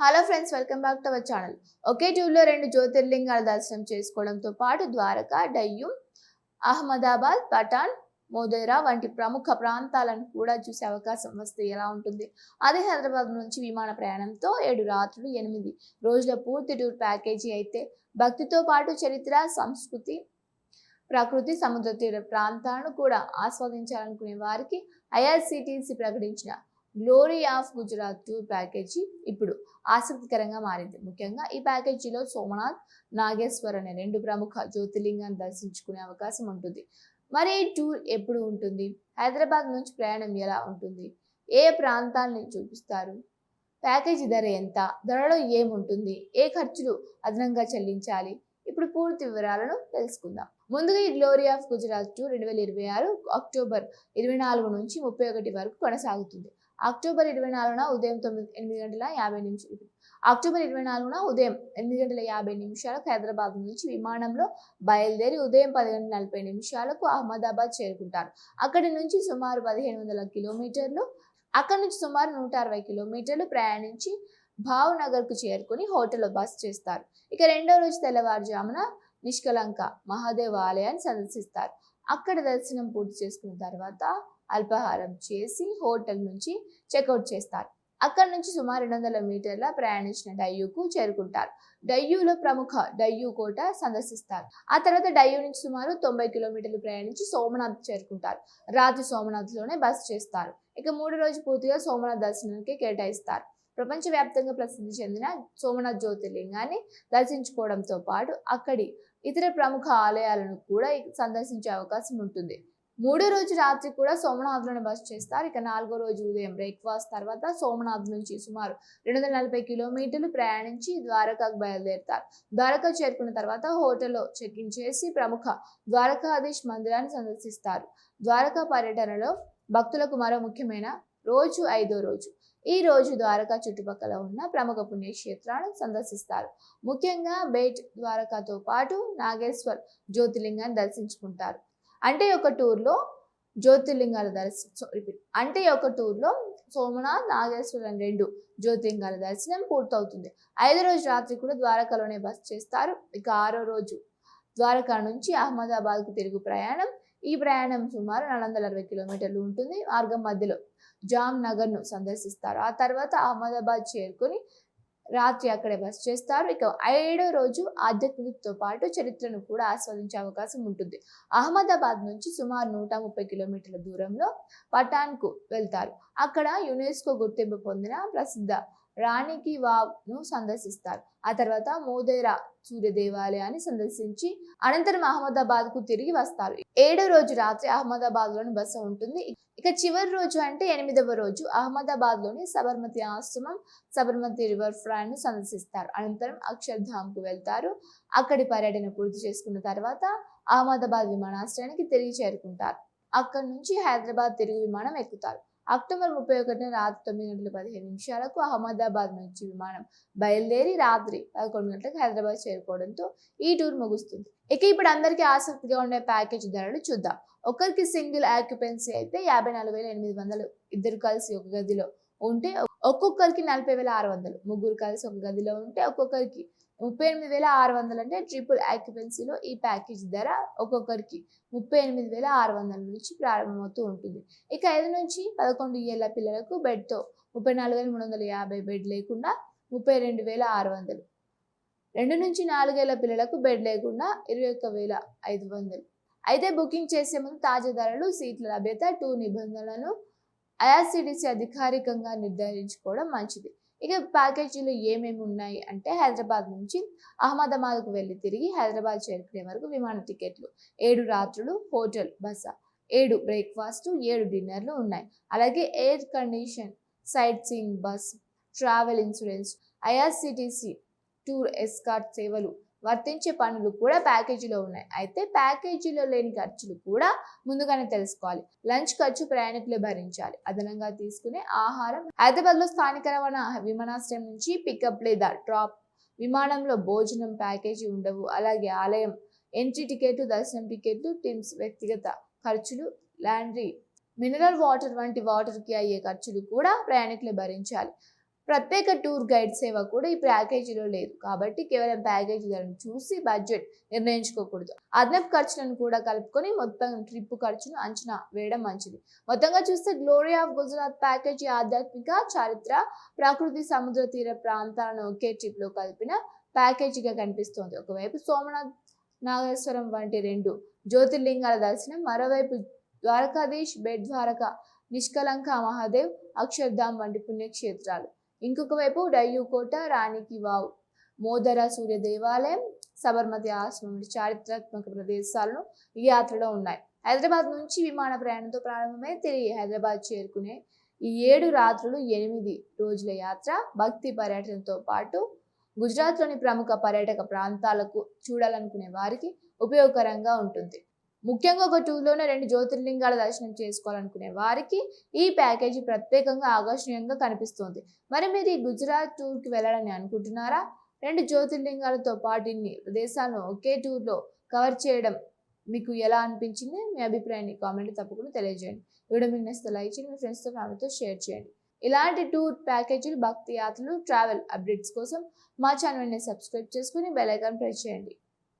Hello friends, welcome back to our channel. ఒకే ట్యూబ్లో రెండు జ్యోతిర్లింగాల దర్శనం చేసుకోవడంతో పాటు ద్వారకా, డయ్యూ, అహ్మదాబాద్, పటాన్, మోదేరా వంటి ప్రముఖ ప్రాంతాలను కూడా చూసే అవకాశం వస్తే ఎలా ఉంటుంది? అదే హైదరాబాద్ నుంచి విమాన ప్రయాణంతో 7 రాత్రులు 8 రోజుల పూర్తి టూర్ ప్యాకేజీ అయితే భక్తితో పాటు చరిత్ర, సంస్కృతి, ప్రకృతి, సముద్ర తీర ప్రాంతాలను కూడా ఆస్వాదించాలనుకునే వారికి ఐఆర్సీటీసీ ప్రకటించిన glory of Gujarat tour package ఇప్పుడు ఆసక్తికరంగా మారింది. ముఖ్యంగా ఈ ప్యాకేజీలో సోమనాథ్, నాగేశ్వర్ అనే రెండు ప్రముఖ జ్యోతిర్లింగాన్ని దర్శించుకునే అవకాశం ఉంటుంది. మరి ఈ టూర్ ఎప్పుడు ఉంటుంది? హైదరాబాద్ నుంచి ప్రయాణం ఎలా ఉంటుంది? ఏ ప్రాంతాలని చూపిస్తారు? ప్యాకేజీ ధర ఎంత? ధరలో ఏముంటుంది? ఏ ఖర్చులు అదనంగా చెల్లించాలి? ఇప్పుడు పూర్తి వివరాలను తెలుసుకుందాం. ముందుగా ఈ glory of Gujarat tour 2026 October 24 నుంచి 31 వరకు కొనసాగుతుంది. అక్టోబర్ 24న ఉదయం 8 గంటల 50 నిమిషాలు అక్టోబర్ 24న ఉదయం 8 గంటల 50 నిమిషాలకు హైదరాబాద్ నుంచి విమానంలో బయలుదేరి ఉదయం 10 గంటల 40 నిమిషాలకు అహ్మదాబాద్ చేరుకుంటారు. అక్కడి నుంచి సుమారు 1500 కిలోమీటర్లు అక్కడి నుంచి సుమారు 160 కిలోమీటర్లు ప్రయాణించి భావ్నగర్కు చేరుకుని హోటల్లో బస చేస్తారు. ఇక రెండో రోజు తెల్లవారుజామున నిష్కలంక మహాదేవ్ ఆలయాన్ని సందర్శిస్తారు. అక్కడ దర్శనం పూర్తి చేసుకున్న తర్వాత అల్పాహారం చేసి హోటల్ నుంచి చెక్అవుట్ చేస్తారు. అక్కడ నుంచి సుమారు 200 మీటర్ల ప్రయాణించిన డయ్యూకు చేరుకుంటారు. డయ్యూలో ప్రముఖ డయ్యూ కోట సందర్శిస్తారు. ఆ తర్వాత డయ్యూ నుంచి సుమారు 90 కిలోమీటర్లు ప్రయాణించి సోమనాథ్ చేరుకుంటారు. రాత్రి సోమనాథ్లోనే బస చేస్తారు. ఇక మూడో రోజు పూర్తిగా సోమనాథ్ దర్శనానికి కేటాయిస్తారు. ప్రపంచవ్యాప్తంగా ప్రసిద్ధి చెందిన సోమనాథ్ జ్యోతిర్లింగాన్ని దర్శించుకోవడంతో పాటు అక్కడి ఇతర ప్రముఖ ఆలయాలను కూడా సందర్శించే అవకాశం ఉంటుంది. మూడో రోజు రాత్రి కూడా సోమనాథ్లోనే బస చేస్తారు. ఇక నాలుగో రోజు ఉదయం బ్రేక్ఫాస్ట్ తర్వాత సోమనాథ్ నుంచి సుమారు 240 కిలోమీటర్లు ప్రయాణించి ద్వారకాకు బయలుదేరుతారు. ద్వారకా చేరుకున్న తర్వాత హోటల్లో చెక్ ఇన్ చేసి ప్రముఖ ద్వారకాధీశ్ మందిరాన్ని సందర్శిస్తారు. ద్వారకా పర్యటనలో భక్తులకు మరో ముఖ్యమైన రోజు 5వ రోజు. ఈ రోజు ద్వారకా చుట్టుపక్కల ఉన్న ప్రముఖ పుణ్యక్షేత్రాలను సందర్శిస్తారు. ముఖ్యంగా బేట్ ద్వారకాతో పాటు నాగేశ్వర్ జ్యోతిర్లింగాన్ని దర్శించుకుంటారు. అంటే ఒక టూర్లో సోమనాథ్, నాగేశ్వర్ అనే రెండు జ్యోతిర్లింగాల దర్శనం పూర్తవుతుంది. 5వ రోజు రాత్రి కూడా ద్వారకాలోనే బస చేస్తారు. ఇక 6వ రోజు ద్వారకా నుంచి అహ్మదాబాద్కు తిరుగు ప్రయాణం. ఈ ప్రయాణం సుమారు 460 కిలోమీటర్లు ఉంటుంది. మార్గం మధ్యలో జామ్ నగర్ను సందర్శిస్తారు. ఆ తర్వాత అహ్మదాబాద్ చేరుకొని రాత్రి అక్కడే బస చేస్తారు. ఇక 7వ రోజు ఆధ్యాత్మికతతో పాటు చరిత్రను కూడా ఆస్వాదించే అవకాశం ఉంటుంది. అహ్మదాబాద్ నుంచి సుమారు 130 కిలోమీటర్ల దూరంలో పటాన్కు వెళ్తారు. అక్కడ యునెస్కో గుర్తింపు పొందిన ప్రసిద్ధ రాణి కి వావ్ను సందర్శిస్తారు. ఆ తర్వాత మోదేరా సూర్య దేవాలయాన్ని సందర్శించి అనంతరం అహ్మదాబాద్కు తిరిగి వస్తారు. 7వ రోజు రాత్రి అహ్మదాబాద్లోని బస ఉంటుంది. ఇక చివరి రోజు అంటే 8వ రోజు అహ్మదాబాద్లోని సబర్మతి ఆశ్రమం, సబర్మతి రివర్ ఫ్రంట్ను సందర్శిస్తారు. అనంతరం అక్షర్ధామ్కు వెళ్తారు. అక్కడి పర్యటన పూర్తి చేసుకున్న తర్వాత అహ్మదాబాద్ విమానాశ్రయానికి తిరిగి చేరుకుంటారు. అక్కడి నుంచి హైదరాబాద్ తిరుగు విమానం ఎక్కుతారు. అక్టోబర్ 31న రాత్రి 9 గంటల 15 నిమిషాలకు అహ్మదాబాద్ నుంచి విమానం బయలుదేరి రాత్రి 11 గంటలకు హైదరాబాద్ చేరుకోవడంతో ఈ టూర్ ముగుస్తుంది. ఇక ఇప్పుడు అందరికీ ఆసక్తిగా ఉండే ప్యాకేజ్ ధరలు చూద్దాం. ఒకరికి సింగిల్ ఆక్యుపెన్సీ అయితే 54,800, ఇద్దరు కలిసి ఒక గదిలో ఉంటే ఒక్కొక్కరికి 40,600, ముగ్గురు కలిసి ఒక గదిలో ఉంటే ఒక్కొక్కరికి 38,600. అంటే ట్రిపుల్ ఆక్యుపెన్సీలో ఈ ప్యాకేజ్ ధర ఒక్కొక్కరికి 38,600 నుంచి ప్రారంభమవుతూ ఉంటుంది. ఇక 5 నుంచి 11 ఏళ్ల పిల్లలకు బెడ్తో 34,350, బెడ్ లేకుండా 32,600. 2 నుంచి 4 ఏళ్ల పిల్లలకు బెడ్ లేకుండా 21,500. అయితే బుకింగ్ చేసే ముందు తాజా ధరలు, సీట్ల లభ్యత, టూర్ నిబంధనలను ఐఆర్సీటీసీ అధికారికంగా నిర్ధారించుకోవడం మంచిది. ఇక ప్యాకేజీలో ఏమేమి ఉన్నాయి అంటే హైదరాబాద్ నుంచి అహ్మదాబాద్కు వెళ్ళి తిరిగి హైదరాబాద్ చేరుకునే వరకు విమాన టికెట్లు, 7 రాత్రులు హోటల్ బస, 7 బ్రేక్ఫాస్ట్, 7 డిన్నర్లు ఉన్నాయి. అలాగే air condition, sight seeing bus, travel insurance, IRCTC tour escort సేవలు వర్తించే పనులు కూడా ప్యాకేజీలో ఉన్నాయి. అయితే ప్యాకేజీలో లేని ఖర్చులు కూడా ముందుగానే తెలుసుకోవాలి. లంచ్ ఖర్చు ప్రయాణికులే భరించాలి. అదనంగా తీసుకునే ఆహారం హైదరాబాద్లో స్థానిక రవాణా విమానాశ్రయం నుంచి పికప్ లేదా డ్రాప్, విమానంలో భోజనం ప్యాకేజీ ఉండవు. అలాగే ఆలయం ఎంట్రీ టికెట్లు, దర్శనం టికెట్లు, టిమ్స్, వ్యక్తిగత ఖర్చులు, లాండ్రీ, మినరల్ వాటర్ వంటి వాటర్కి అయ్యే ఖర్చులు కూడా ప్రయాణికులే భరించాలి. ప్రత్యేక టూర్ గైడ్ సేవ కూడా ఈ ప్యాకేజీలో లేదు. కాబట్టి కేవలం ప్యాకేజీ ధరను చూసి బడ్జెట్ నిర్ణయించుకోకూడదు. అదనపు ఖర్చులను కూడా కలుపుకొని మొత్తం ట్రిప్ ఖర్చును అంచనా వేయడం మంచిది. మొత్తంగా చూస్తే గ్లోరీ ఆఫ్ గుజరాత్ ప్యాకేజీ ఆధ్యాత్మిక, చారిత్ర, ప్రకృతి, సముద్ర తీర ప్రాంతాలను ఒకే ట్రిప్ లో కలిపిన ప్యాకేజీగా కనిపిస్తోంది. ఒకవైపు సోమనాథ్, నాగేశ్వరం వంటి 2 జ్యోతిర్లింగాల దర్శనం, మరోవైపు ద్వారకాధీష్, బెట్ ద్వారక, నిష్కలంక మహాదేవ్, అక్షర్ధామ్ వంటి పుణ్యక్షేత్రాలు. ఇంకొక వైపు డయ్యూ కోట, రాణికి వావ్, మోదర సూర్య దేవాలయం, సబర్మతి ఆశ్రమం వంటి చారిత్రాత్మక ప్రదేశాలను ఈ యాత్రలో ఉన్నాయి. హైదరాబాద్ నుంచి విమాన ప్రయాణంతో ప్రారంభమై తిరిగి హైదరాబాద్ చేరుకునే ఈ 7 రాత్రులు 8 రోజుల యాత్ర భక్తి పర్యటనతో పాటు గుజరాత్లోని ప్రముఖ పర్యాటక ప్రాంతాలకు చూడాలనుకునే వారికి ఉపయోగకరంగా ఉంటుంది. ముఖ్యంగా ఒక టూర్లోనే 2 జ్యోతిర్లింగాల దర్శనం చేసుకోవాలనుకునే వారికి ఈ ప్యాకేజీ ప్రత్యేకంగా ఆకర్షణీయంగా కనిపిస్తోంది. మరి మీరు ఈ గుజరాత్ టూర్కి వెళ్ళాలని అనుకుంటున్నారా? 2 జ్యోతిర్లింగాలతో పాటు ఇన్ని ప్రదేశాలను ఒకే టూర్లో కవర్ చేయడం మీకు ఎలా అనిపించింది? మీ అభిప్రాయాన్ని కామెంట్ తప్పకుండా తెలియజేయండి. వీడియో మీకు నచ్చితే లైక్ చేయండి, మీ ఫ్రెండ్స్తో ఫ్యామిలీతో షేర్ చేయండి. ఇలాంటి టూర్ ప్యాకేజీలు, భక్తి యాత్రలు, ట్రావెల్ అప్డేట్స్ కోసం మా ఛానల్ని సబ్స్క్రైబ్ చేసుకుని బెల్ ఐకాన్ ప్రెస్ చేయండి.